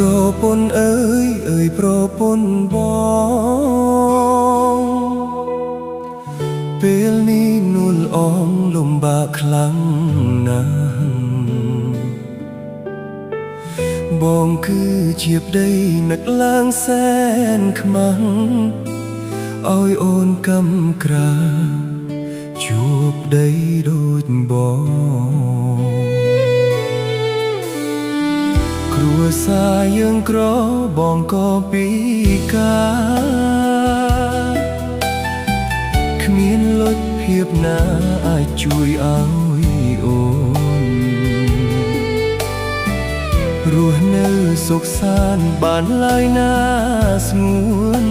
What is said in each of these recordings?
ប្រពន្ធអើយប្រពន្ធបងពេលនេះនួលអងលំបាកខ្លាំងណាស់បងគឺជាប្តីនឹកឡើងសែនខ្មាំងឲ្យអូនកំក្រាជួបប្តីដូចបងគ្រួសារយើងក្របងក៏ពីការគ្មានលុយភាពណាអាចជួយឲ្យអូនរស់នៅសុខសាន្តបានឡើយណាស្ងួន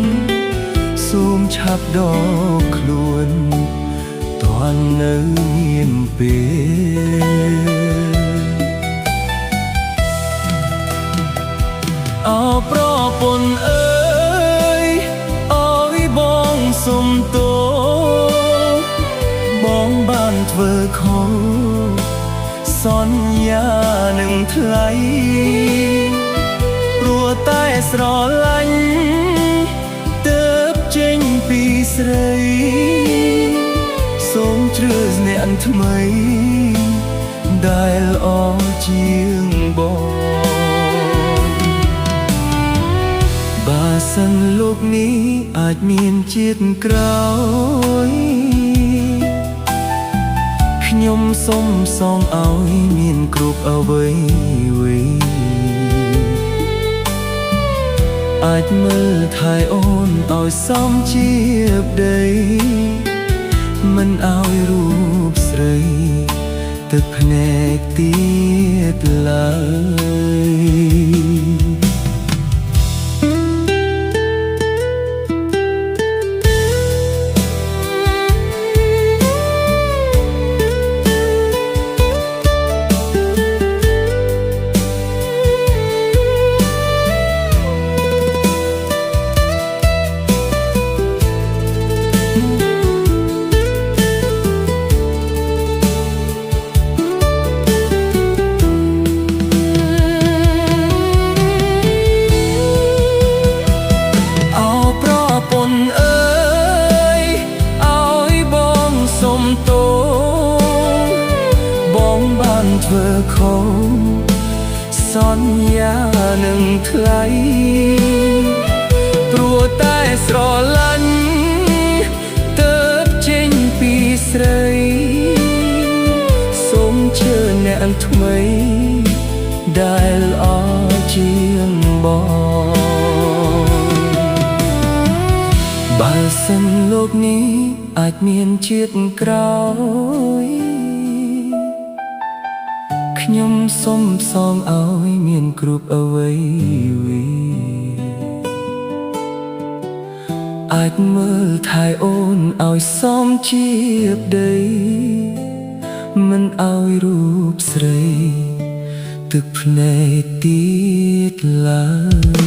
សូមឆាប់ដកខ្លួនតាន់នៅមានពេលអោប្រពន្ធអើយអើយបងសុំទោសបងបានធ្វើខុសសន្យានឹងថ្លៃព្រោះតែស្រឡាញ់ទើបចេញពីស្រីសូមជ្រើសអ្នកថ្មីដែលល្អជាងបងបើសិនលោកនេះអាចមានជាតិក្រោយខ្ញុំសូមសងឲ្យមានគ្រប់អ្វីអាចមើលថែអូនឲ្យសមជាប្តីមិនឲ្យរូបស្រីទឹកភ្នែកទៀតឡើយធ្វើខុសសន្យានឹងថ្លៃព្រោះតែស្រឡាញ់ទើបចេញពីស្រីសូមជឿអ្នកថ្មីដែលល្អជាងបងបើសិនលោកនេះអាចមានជាតិក្រោយខ្ញុំសូមសងឲ្យមានគ្រប់អ្វីអាចមើលថែអូនឲ្យសមជាប្តីមិនឲ្យរូបស្រីទឹកភ្នែកទៀតឡើយ